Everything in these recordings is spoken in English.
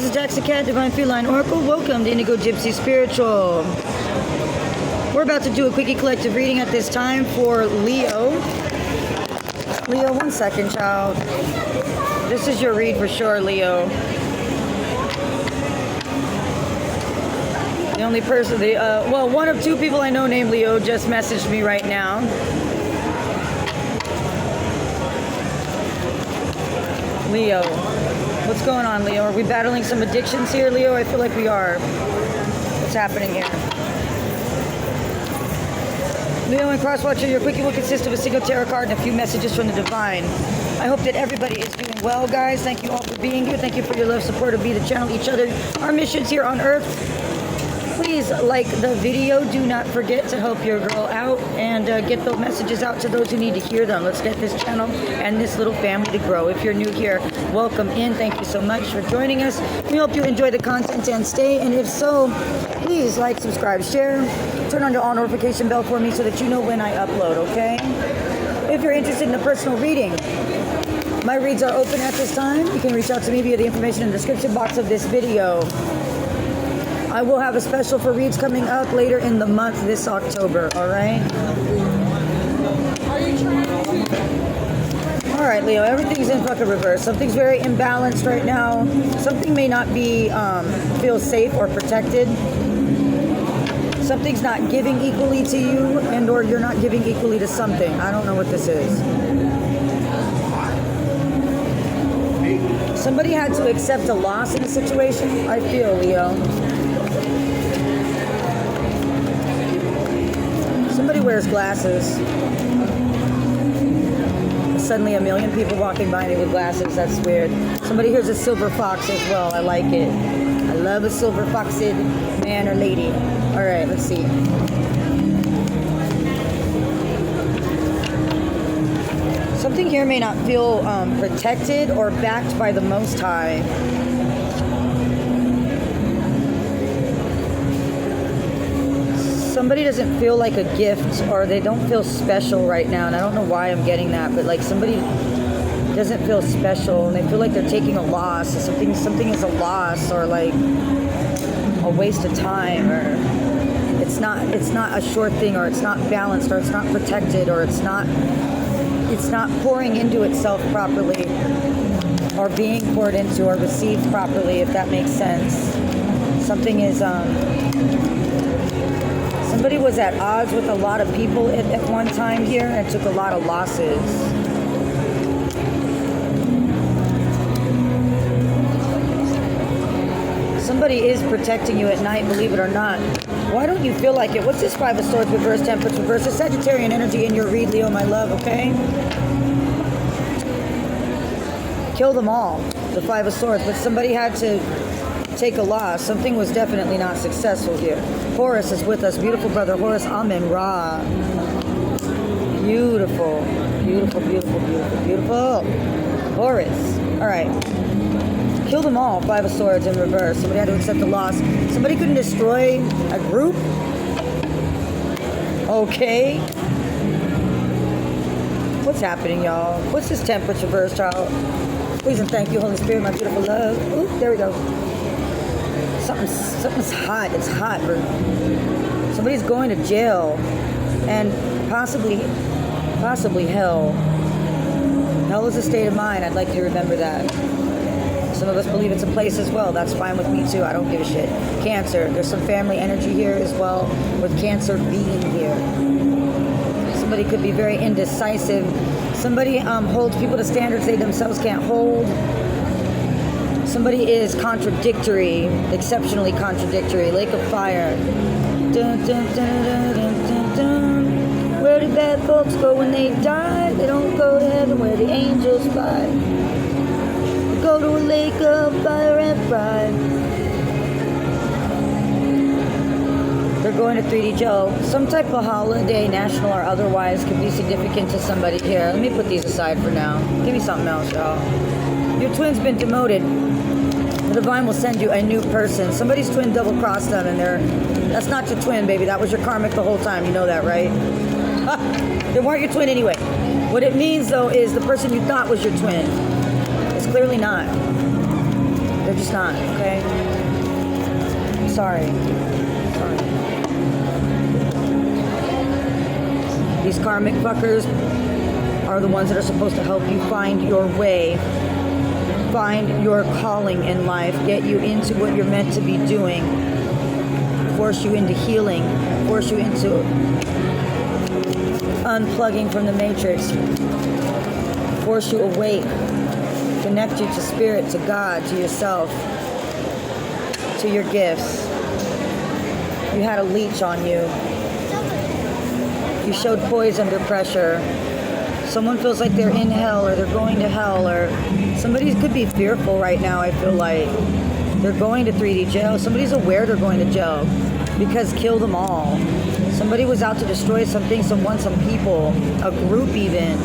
This is Jax the Cat, Divine Feline Oracle. Welcome to Indigo Gypsy Spiritual. We're about to do a quickie collective reading at this time for Leo. Leo, 1 second, child. This is your read for sure, Leo. The only person, well, one of two people I know named Leo just messaged me right now. Leo. What's going on, Leo? Are we battling some addictions here, Leo? I feel like we are. What's happening here? Leo and Crosswatcher, your quickie will consist of a single tarot card and a few messages from the divine. I hope that everybody is doing well, guys. Thank you all for being here. Thank you for your love, support of me, the channel, each other, our missions here on Earth. Please like the video. Do not forget to help your girl out and get those messages out to those who need to hear them. Let's get this channel and this little family to grow. If you're new here, welcome in. Thank you so much for joining us. We hope you enjoy the content and stay. And if so, please like, subscribe, share. Turn on your all notification bell for me so that you know when I upload, okay? If you're interested in a personal reading, my reads are open at this time. You can reach out to me via the information in the description box of this video. I will have a special for reads coming up later in the month this October, all right? All right, Leo, everything's in fucking reverse. Something's very imbalanced right now. Something may not be, feel safe or protected. Something's not giving equally to you, and or you're not giving equally to something. I don't know what this is. Somebody had to accept a loss in a situation, I feel, Leo. Somebody wears glasses. Suddenly a million people walking by me with glasses. That's weird. Somebody here's a silver fox as well. I like it. I love a silver foxed man or lady. All right, let's see. Something here may not feel protected or backed by the Most High. Somebody doesn't feel like a gift, or they don't feel special right now, and I don't know why I'm getting that, but like somebody doesn't feel special and they feel like they're taking a loss. Something is a loss, or like a waste of time, or it's not a sure thing, or it's not balanced, or it's not protected, or it's not pouring into itself properly, or being poured into or received properly, if that makes sense. Something is somebody was at odds with a lot of people at one time here and took a lot of losses. Somebody is protecting you at night, believe it or not. Why don't you feel like it? What's this Five of Swords reverse, Temperance reverse? It's Sagittarian energy in your read, Leo, my love, okay? Kill them all, the Five of Swords, but somebody had to take a loss. Something was definitely not successful here. Horus is with us. Beautiful brother Horus. Amen Ra. Beautiful. Beautiful, beautiful, beautiful, beautiful. Horus. All right. Kill them all. Five of Swords in reverse. Somebody had to accept a loss. Somebody couldn't destroy a group. Okay. What's happening, y'all? What's this Temperance reverse, child? Please and thank you, Holy Spirit, my beautiful love. Ooh, there we go. Something's hot. It's hot. Somebody's going to jail, and possibly hell. Hell is a state of mind. I'd like you to remember that. Some of us believe it's a place as well. That's fine with me too. I don't give a shit. Cancer. There's some family energy here as well, with Cancer being here. Somebody could be very indecisive. Somebody holds people to standards they themselves can't hold. Somebody is contradictory, exceptionally contradictory. Lake of Fire. Dun, dun, dun, dun, dun, dun, dun. Where do bad folks go when they die? They don't go to heaven where the angels fly. They go to a lake of fire and pride. They're going to 3D jail. Some type of holiday, national or otherwise, could be significant to somebody here. Let me put these aside for now. Give me something else, y'all. Your twin's been demoted. The divine will send you a new person. Somebody's twin double-crossed them, and that's not your twin, baby. That was your karmic the whole time. You know that, right? They weren't your twin anyway. What it means, though, is the person you thought was your twin is clearly not. They're just not, okay? Sorry. These karmic fuckers are the ones that are supposed to help you find your way, find your calling in life, get you into what you're meant to be doing, force you into healing, force you into unplugging from the matrix, force you awake, connect you to spirit, to God, to yourself, to your gifts. You had a leech on you. You showed poise under pressure. Someone feels like they're in hell or they're going to hell, or somebody could be fearful right now. I feel like they're going to 3D jail. Somebody's aware they're going to jail because kill them all. Somebody was out to destroy something, someone, some people, a group even.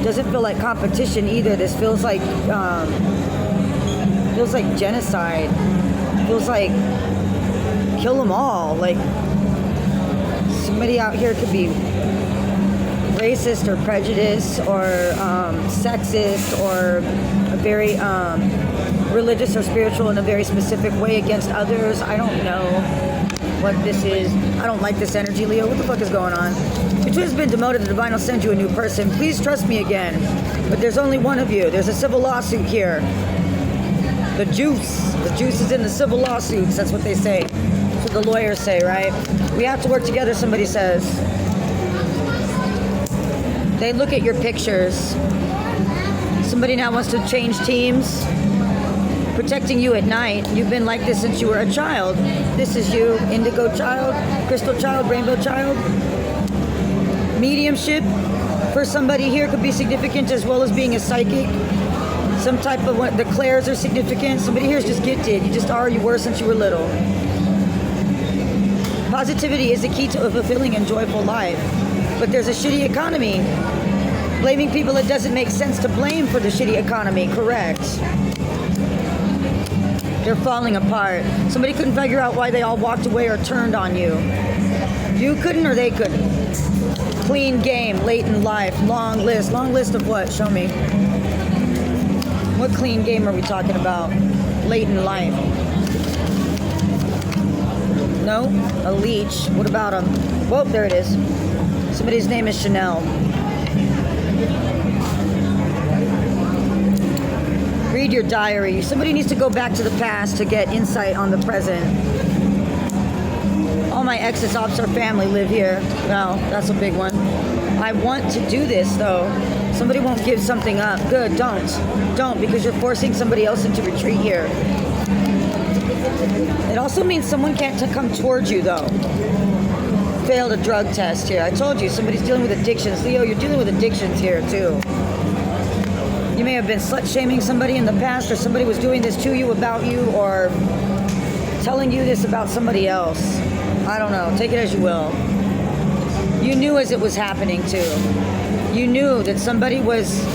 Doesn't feel like competition either. This feels like genocide. Feels like kill them all. Like somebody out here could be racist or prejudiced or sexist or a very religious or spiritual in a very specific way against others. I don't know what this is. I don't like this energy, Leo. What the fuck is going on? Your twin's been demoted. The divine will send you a new person. Please trust me again. But there's only one of you. There's a civil lawsuit here. The juice is in the civil lawsuits. That's what they say. That's what the lawyers say, right? We have to work together, somebody says. They look at your pictures. Somebody now wants to change teams. Protecting you at night. You've been like this since you were a child. This is you, indigo child, crystal child, rainbow child. Mediumship for somebody here could be significant as well as being a psychic. Some type of what the clairs are significant. Somebody here is just gifted. You just are, you were since you were little. Positivity is the key to a fulfilling and joyful life. But there's a shitty economy. Blaming people, it doesn't make sense to blame for the shitty economy, correct? They're falling apart. Somebody couldn't figure out why they all walked away or turned on you. You couldn't or they couldn't. Clean game, late in life, long list. Long list of what? Show me. What clean game are we talking about? Late in life. No? A leech. What about him? Whoa, there it is. Somebody's name is Chanel. Read your diary. Somebody needs to go back to the past to get insight on the present. All my exes, ops, or family live here. Well, that's a big one. I want to do this, though. Somebody won't give something up. Good, don't. Don't, because you're forcing somebody else into retreat here. It also means someone can't come towards you, though. Failed a drug test here. I told you, somebody's dealing with addictions. Leo, you're dealing with addictions here, too. You may have been slut-shaming somebody in the past, or somebody was doing this to you, about you, or telling you this about somebody else. I don't know. Take it as you will. You knew as it was happening, too. You knew that somebody was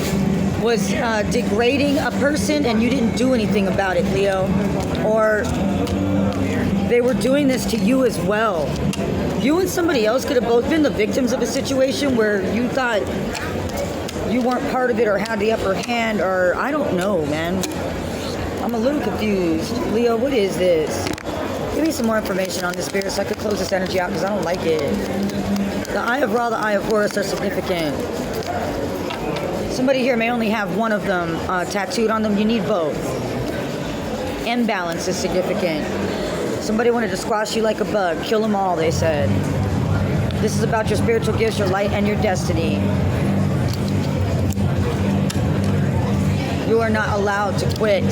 degrading a person, and you didn't do anything about it, Leo. Or they were doing this to you as well. You and somebody else could have both been the victims of a situation where you thought you weren't part of it or had the upper hand, or I don't know, man. I'm a little confused. Leo, what is this? Give me some more information on this, Spirit, so I could close this energy out because I don't like it. The Eye of Ra, the Eye of Horus are significant. Somebody here may only have one of them tattooed on them. You need both. Imbalance is significant. Somebody wanted to squash you like a bug. Kill them all, they said. This is about your spiritual gifts, your light, and your destiny. You are not allowed to quit.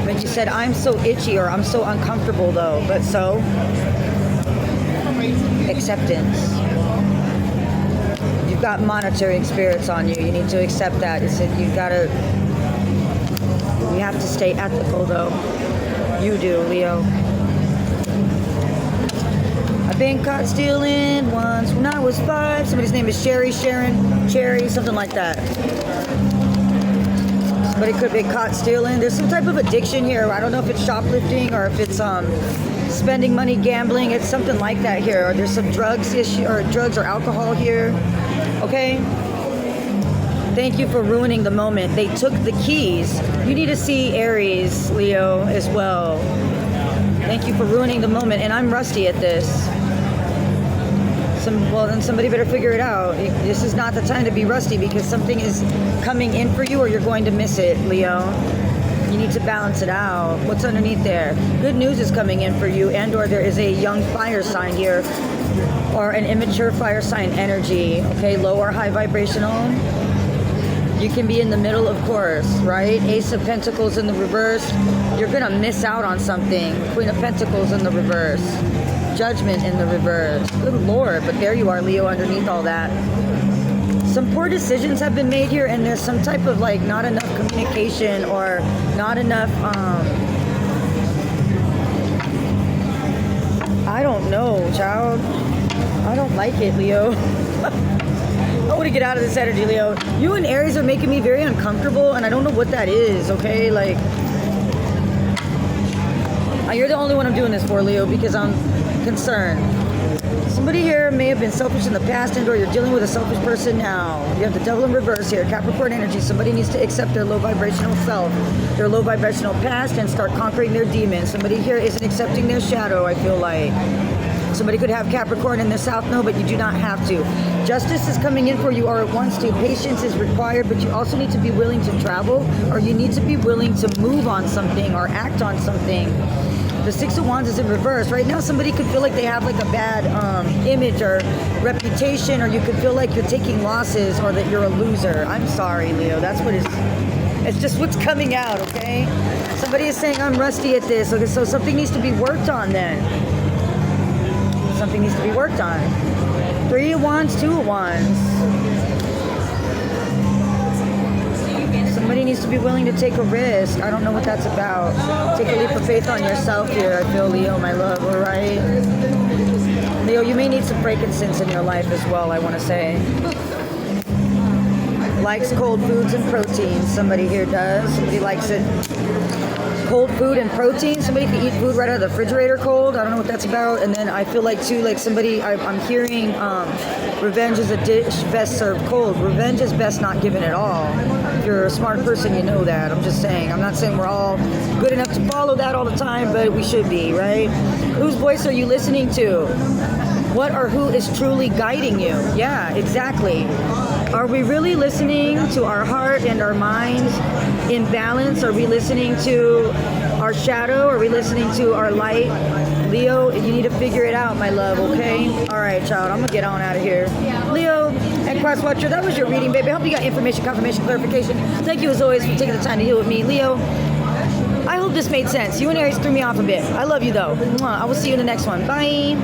But you said, I'm so itchy, or I'm so uncomfortable, though. But so? Acceptance. You've got monitoring spirits on you. You need to accept that. It's that you have to stay ethical, though. You do, Leo. I've been caught stealing once when I was 5. Somebody's name is Sherry, Sharon, Cherry, something like that. Somebody could be caught stealing. There's some type of addiction here. I don't know if it's shoplifting or if it's spending money gambling. It's something like that here. Or there's some drugs issue, or drugs or alcohol here. Okay? Thank you for ruining the moment. They took the keys. You need to see Aries, Leo, as well. Thank you for ruining the moment. And I'm rusty at this. Well, then somebody better figure it out. This is not the time to be rusty because something is coming in for you or you're going to miss it, Leo. You need to balance it out. What's underneath there? Good news is coming in for you, and or there is a young fire sign here or an immature fire sign energy, okay? Low or high vibrational. You can be in the middle, of course, right? Ace of Pentacles in the reverse. You're going to miss out on something. Queen of Pentacles in the reverse. Judgment in the reverse. Good Lord, but there you are, Leo, underneath all that. Some poor decisions have been made here, and there's some type of like not enough communication or not enough, I don't know, child. I don't like it, Leo. I want to get out of this energy, Leo. You and Aries are making me very uncomfortable, and I don't know what that is, okay? Like, you're the only one I'm doing this for, Leo, because I'm concerned. Somebody here may have been selfish in the past, and or you're dealing with a selfish person now. You have the devil in reverse here. Capricorn energy. Somebody needs to accept their low vibrational self, their low vibrational past, and start conquering their demons. Somebody here isn't accepting their shadow, I feel like. Somebody could have Capricorn in their south node, but you do not have to. Justice is coming in for you, or it wants to. Patience is required, but you also need to be willing to travel, or you need to be willing to move on something or act on something. The Six of Wands is in reverse. Right now, somebody could feel like they have like a bad image or reputation, or you could feel like you're taking losses or that you're a loser. I'm sorry, Leo. That's what it's just what's coming out, okay? Somebody is saying, I'm rusty at this. Okay, so something needs to be worked on then. Something needs to be worked on. 3 of Wands, 2 of Wands. Somebody needs to be willing to take a risk. I don't know what that's about. Take a leap of faith on yourself here, I feel, Leo, my love, all right? Leo, you may need some frankincense in your life as well, I want to say. Likes cold foods and proteins. Somebody here does. Somebody likes it. Cold food and protein. Somebody can eat food right out of the refrigerator cold. I don't know what that's about. And then I feel like too, like somebody, I'm hearing revenge is a dish best served cold. Revenge is best not given at all. If you're a smart person, you know that. I'm just saying. I'm not saying we're all good enough to follow that all the time, but we should be, right? Whose voice are you listening to? What or who is truly guiding you? Yeah, exactly. Are we really listening to our heart and our mind in balance? Are we listening to our shadow? Are we listening to our light? Leo, you need to figure it out, my love, okay? All right, child, I'm going to get on out of here. Leo and Cross Watcher, that was your reading, baby. I hope you got information, confirmation, clarification. Thank you, as always, for taking the time to deal with me. Leo, I hope this made sense. You and Aries threw me off a bit. I love you, though. I will see you in the next one. Bye.